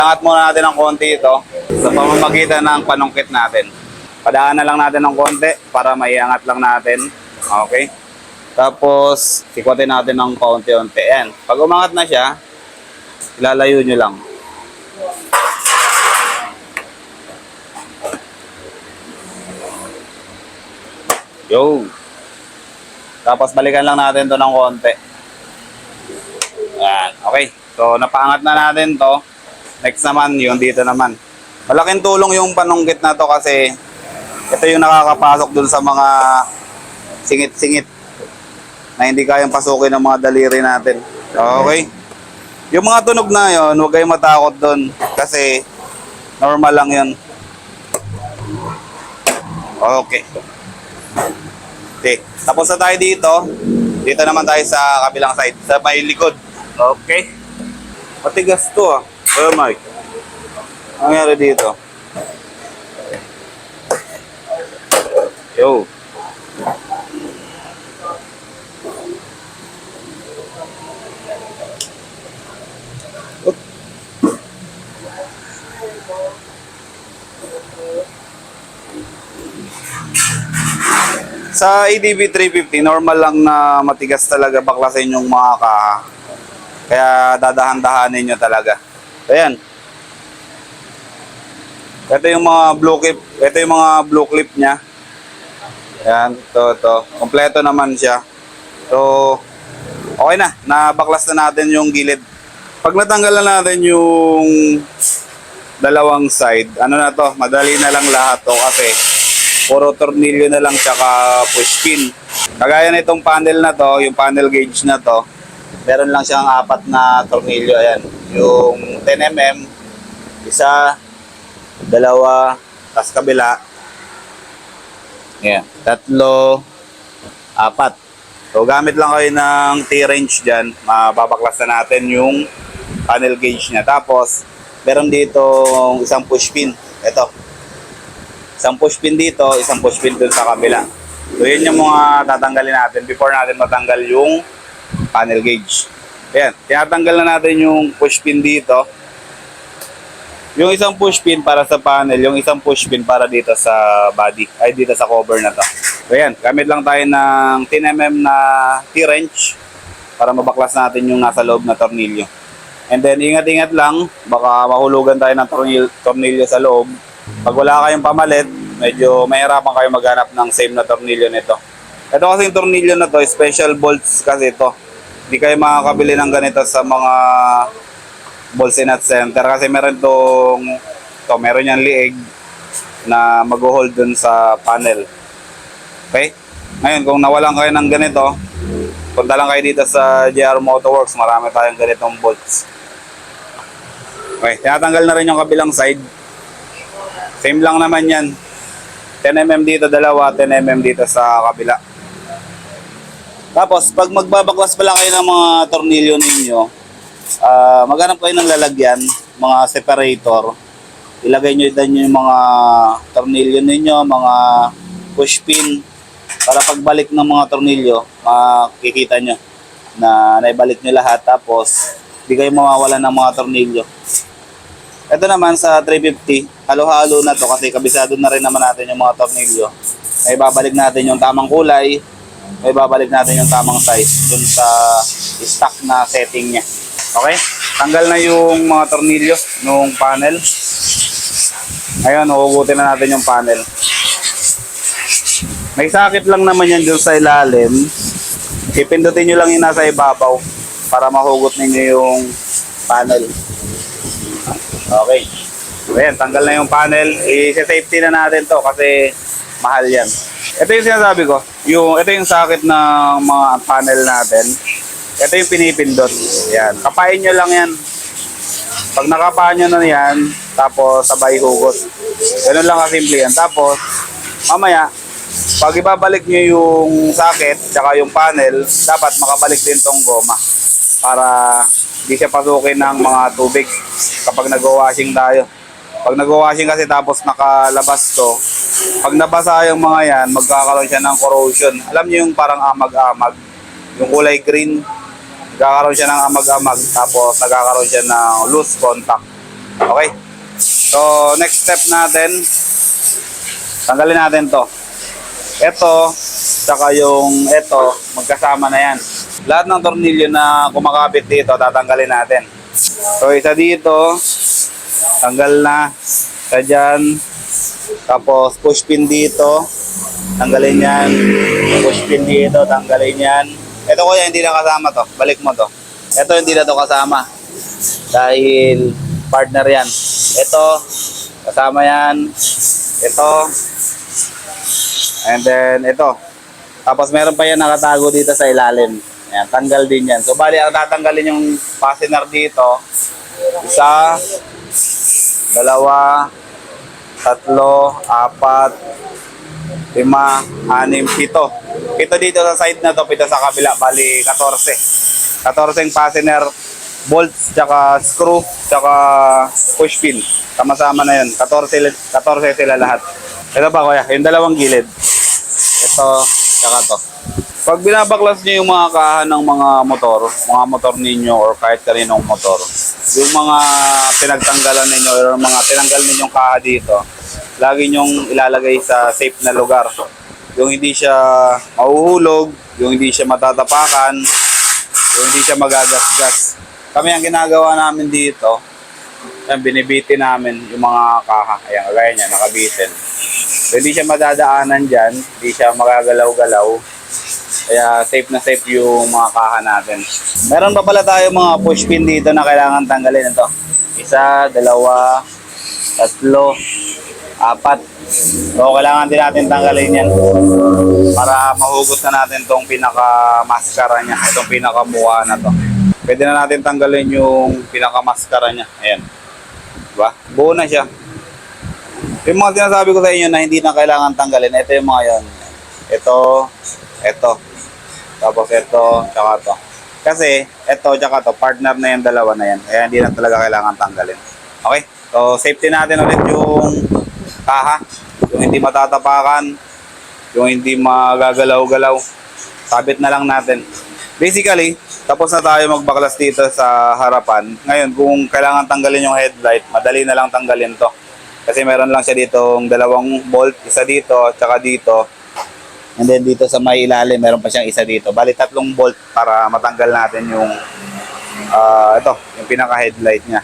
Angat muna natin ng konti ito sa pamamagitan ng panungkit natin. Padaan na lang natin ng konti para maiangat lang natin. Okay? Tapos, sikotin natin ng kaunti-unti. Ayan. Pag umangat na siya, ilalayo nyo lang. Yo! Tapos, balikan lang natin to ng konti. Ayan. Okay. So, napaangat na natin to. Next naman, yung dito naman. Malaking tulong yung panunggit na to kasi ito yung nakakapasok dun sa mga singit-singit na hindi kayang pasukin ng mga daliri natin. Okay? Yung mga tunog na yon, huwag kayong matakot dun kasi normal lang yun. Okay. Okay. Tapos na tayo dito. Dito naman tayo sa kabilang side, sa may likod. Okay. Matigas to ah. Oh my. Ang nangyari dito? Yo. Sa ADB 350, normal lang na matigas talaga baklasin yung mga kaha. Kaya dadahan-dahanin nyo talaga. Ayan. Ito yung mga blue clip. Ito yung mga blue clip niya. Ayan. Ito. Kompleto naman siya. So, okay na. Nabaklas na natin yung gilid. Pag natanggal na natin yung dalawang side, ano na to, madali na lang lahat to kasi puro tornilyo na lang tsaka push pin. Kagaya na itong panel na to, yung panel gauge na to, meron lang siyang 4 na tornilyo. Ayan. Yung 10mm, isa, dalawa, tas kabila. Ayan. 3, 4. So, gamit lang kayo ng T-wrench dyan. Mababaklas na natin yung panel gauge niya. Tapos, meron dito isang push pin. Ito. Isang push pin dito, isang push pin dun sa kabila. So, yun yung mga tatanggalin natin before natin matanggal yung panel gauge. Ayan. Tinatanggal na natin yung push pin dito. Yung isang push pin para sa panel, yung isang push pin para dito sa body, ay dito sa cover na to. So yan, gamit lang tayo ng 10mm na T-wrench para mabaklas natin yung nasa loob na tornilyo. And then ingat-ingat lang, baka mahulugan tayo ng tornilyo sa loob. Pag wala kayong pamalit, medyo mahirapan kayo maghanap ng same na tornilyo nito. Ito kasing tornilyo na to, special bolts kasi ito. Hindi kayo makakabili ng ganito sa mga balls and nut center kasi meron meron yung liig na mag-hold dun sa panel. Okay? Ngayon, kung nawalan kayo ng ganito, punta lang kayo dito sa JR Motorworks. Marami tayong ganitong bolts. Okay, tinatanggal na rin yung kabilang side. Same lang naman yan. 10mm dito, dalawa, 10mm dito sa kabila. Tapos, pag magbabaklas pala kayo ng mga tornilyo ninyo, maghanap kayo ng lalagyan, mga separator. Ilagay nyo din yung mga tornilyo ninyo, mga push pin, para pagbalik ng mga tornilyo, makikita nyo na naibalik nyo lahat. Tapos, hindi kayo mawawala ng mga tornilyo. Ito naman sa 350, halo-halo na to kasi kabisado na rin naman natin yung mga tornilyo. May babalik natin yung tamang kulay, may babalik natin yung tamang size dun sa stock na setting niya. Okay? Tanggal na yung mga tornilyo nung panel. Ngayon, huhugutin na natin yung panel. May sakit lang naman yan dun sa ilalim. Ipindutin nyo lang yung nasa ibabaw para mahugot ninyo yung panel. Okay. Ayan, tanggal na yung panel. I-safety na natin to kasi mahal yan. Ito yung sinasabi ko. Ito yung sakit ng mga panel natin. Ito yung pinipindot. Yan. Kapain nyo lang yan. Pag nakapain nyo na yan, tapos sabay hugot. Ganun lang kasimple yan. Tapos, mamaya, pag ibabalik nyo yung socket, tsaka yung panel, dapat makabalik din tong goma. Para di siya pasukin ng mga tubig kapag nag-washing tayo. Pag nag-washing kasi tapos nakalabas to, pag nabasa yung mga yan, magkakaroon siya ng corrosion. Alam niyo yung parang amag-amag, yung kulay green, nagkakaroon siya ng amag-amag, tapos nagkakaroon siya ng loose contact. Okay. So, next step natin, tanggalin natin to. Ito, saka yung ito, magkasama na yan. Lahat ng tornilyo na kumakapit dito, tatanggalin natin. So, isa dito, tanggal na. Isa dyan. Tapos, push pin dito, tanggalin yan. Push pin dito, tanggalin yan. Ito kuya, hindi na kasama to. Balik mo to. Ito, hindi na to kasama. Dahil, partner yan. Ito, kasama yan. Ito. And then, ito. Tapos, meron pa yan nakatago dito sa ilalim. Ayan, tanggal din yan. So, bali, ang tatanggalin yung fastener dito. Isa, dalawa, tatlo, apat, lima, anim, pito. Pito dito sa side na to, pito sa kabila. Bali, 14. 14 fastener, bolts, tsaka screw, tsaka push pin. Sama-sama na yun. 14 sila lahat. Ito pa kuya, yung dalawang gilid. Ito, tsaka to. Pag binabaklas nyo yung mga kaha ng mga motor ninyo or kahit kaninong motor, yung mga pinagtanggalan ninyo or mga tinanggal ninyong kaha dito, lagi nyong ilalagay sa safe na lugar. Yung hindi siya mahuhulog, yung hindi siya matatapakan, yung hindi siya magagasgas. Kami ang ginagawa namin dito, binibiti namin yung mga kaha. Ayan, kagaya niya, nakabitin. So, hindi siya madadaanan dyan, hindi siya magagalaw-galaw. Kaya safe na safe yung mga kaha natin. Meron pa pala tayo mga push pin dito na kailangan tanggalin. Ito. Isa, dalawa, tatlo, apat. So kailangan din natin tanggalin yan para mahugot na natin tong pinaka-maskara niya. Itong pinaka-muha na to. Pwede na natin tanggalin yung pinaka-maskara niya. Ayan. Diba? Buo na siya. Yung mga sinasabi ko sa inyo na hindi na kailangan tanggalin, ito yung mga yon. Ito. Tapos ito, tsaka to. Kasi, ito, tsaka to, partner na yung dalawa na yan. Kaya hindi na talaga kailangan tanggalin. Okay? So, safety natin ulit yung kaha. Yung hindi matatapakan. Yung hindi magagalaw-galaw. Sabit na lang natin. Basically, tapos na tayo magbaklas dito sa harapan. Ngayon, kung kailangan tanggalin yung headlight, madali na lang tanggalin to. Kasi meron lang siya ditong dalawang bolt. Isa dito, tsaka dito. And then dito sa may ilalim, meron pa siyang isa dito. Bali, 3 bolt para matanggal natin yung ito, yung pinaka-headlight niya.